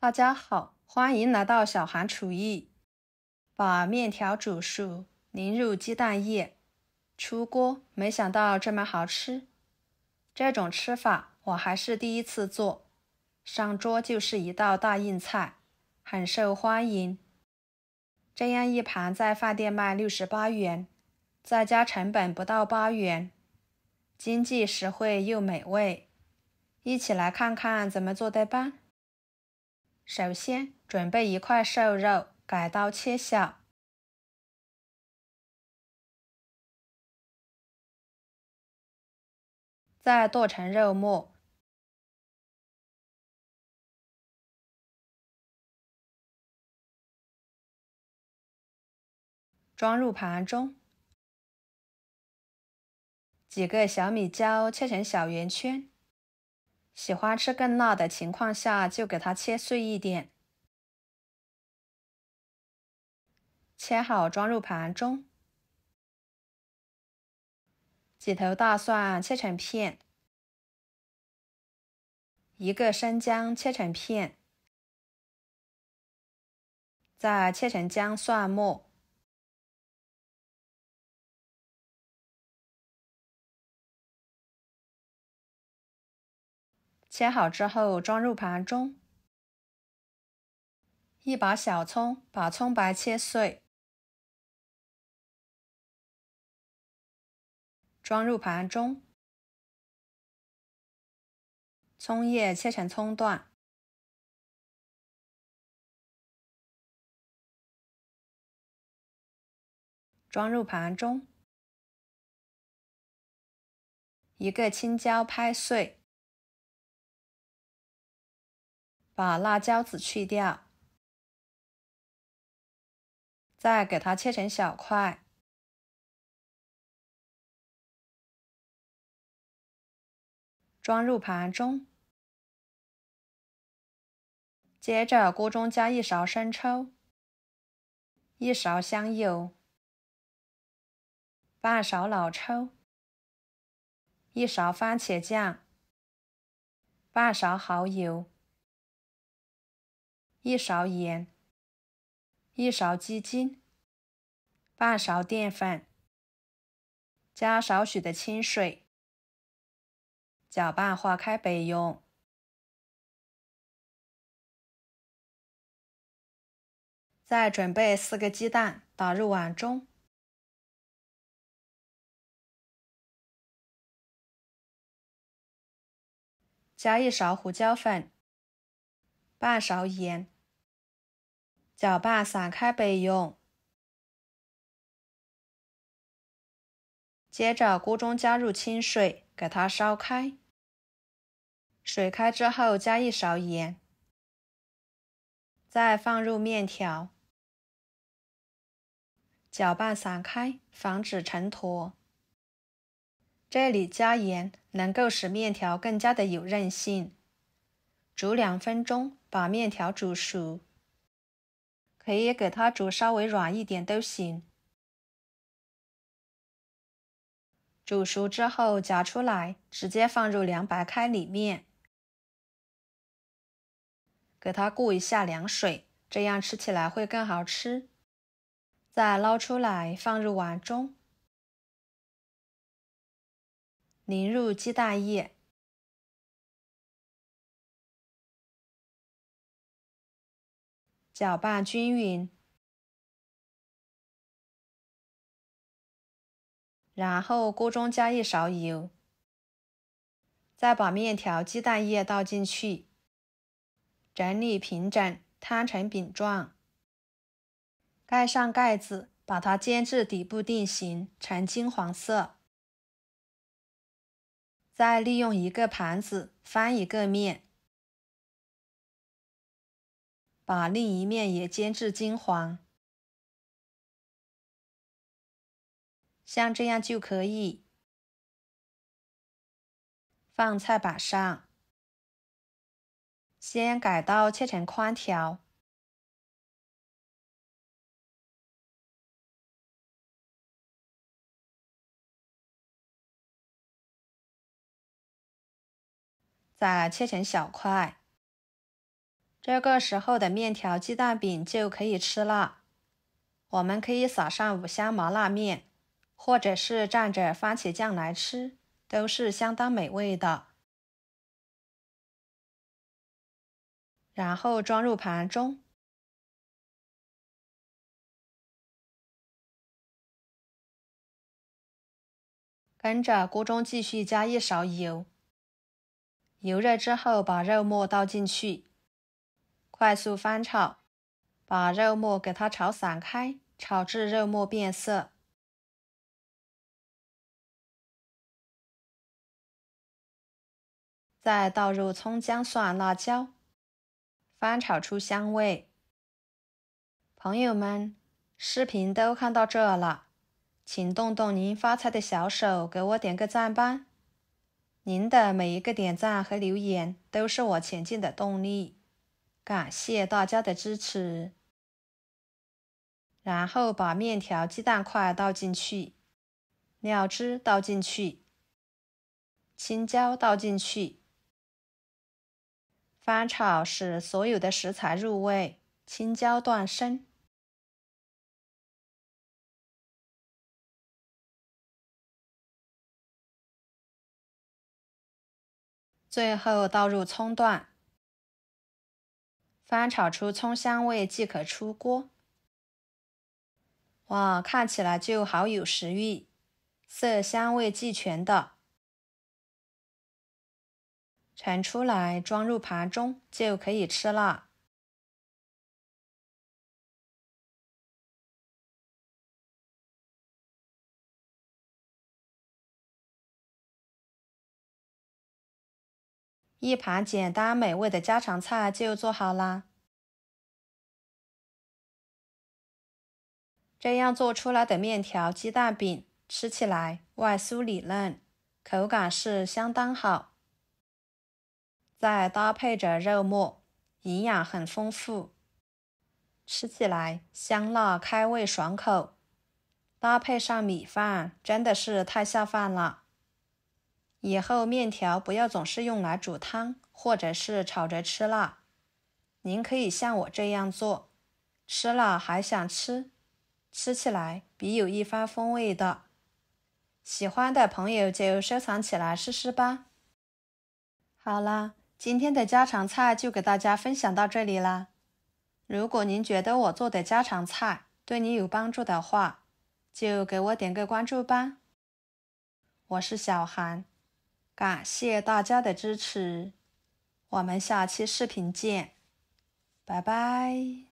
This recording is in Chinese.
大家好，欢迎来到小韩厨艺。把面条煮熟，淋入鸡蛋液，出锅。没想到这么好吃。这种吃法我还是第一次做，上桌就是一道大硬菜，很受欢迎。这样一盘在饭店卖68元，在家成本不到8元，经济实惠又美味。一起来看看怎么做的吧。首先准备一块瘦肉，改刀切小，再剁成肉末，装入盘中。几个小米椒切成小圆圈，喜欢吃更辣的情况下就给它切碎一点。切好装入盘中。几头大蒜切成片，一个生姜切成片，再切成姜蒜末。切好之后装入盘中。一把小葱，把葱白切碎，装入盘中。葱叶切成葱段，装入盘中。一个青椒拍碎，把辣椒籽去掉，再给它切成小块，装入盘中。接着锅中加1勺生抽，1勺香油，半勺老抽，1勺番茄酱，半勺蚝油，1勺盐，1勺鸡精，半勺淀粉，加少许的清水，搅拌化开备用。再准备4个鸡蛋，打入碗中。加1勺胡椒粉，半勺盐，搅拌散开备用。接着锅中加入清水，给它烧开。水开之后加1勺盐，再放入面条，搅拌散开，防止成坨。这里加盐能够使面条更加的有韧性。煮2分钟，把面条煮熟，可以给它煮稍微软一点都行。煮熟之后夹出来，直接放入凉白开里面，给它过一下凉水，这样吃起来会更好吃。再捞出来放入碗中，淋入鸡蛋液，搅拌均匀，然后锅中加1勺油，再把面条、鸡蛋液倒进去，整理平整，摊成饼状，盖上盖子，把它煎至底部定型，呈金黄色。再利用一个盘子翻一个面，把另一面也煎至金黄，像这样就可以。放菜板上，先改刀切成宽条，再切成小块，这个时候的面条鸡蛋饼就可以吃了。我们可以撒上五香麻辣面，或者是蘸着番茄酱来吃，都是相当美味的。然后装入盘中，跟着锅中继续加一勺油，油热之后把肉末倒进去，快速翻炒，把肉末给它炒散开，炒至肉末变色。再倒入葱姜蒜辣椒，翻炒出香味。朋友们，视频都看到这了，请动动您发财的小手，给我点个赞吧。您的每一个点赞和留言都是我前进的动力，感谢大家的支持。然后把面条、鸡蛋块倒进去，料汁倒进去，青椒倒进去，翻炒使所有的食材入味，青椒断生。最后倒入葱段，翻炒出葱香味即可出锅。哇，看起来就好有食欲，色香味俱全的。盛出来装入盘中就可以吃了。一盘简单美味的家常菜就做好啦。这样做出来的面条鸡蛋饼吃起来外酥里嫩，口感是相当好。再搭配着肉末，营养很丰富，吃起来香辣开胃爽口，搭配上米饭真的是太下饭了。以后面条不要总是用来煮汤或者是炒着吃了，您可以像我这样做，吃了还想吃，吃起来别有一番风味的。喜欢的朋友就收藏起来试试吧。好啦，今天的家常菜就给大家分享到这里啦。如果您觉得我做的家常菜对你有帮助的话，就给我点个关注吧。我是小韩，感谢大家的支持，我们下期视频见，拜拜。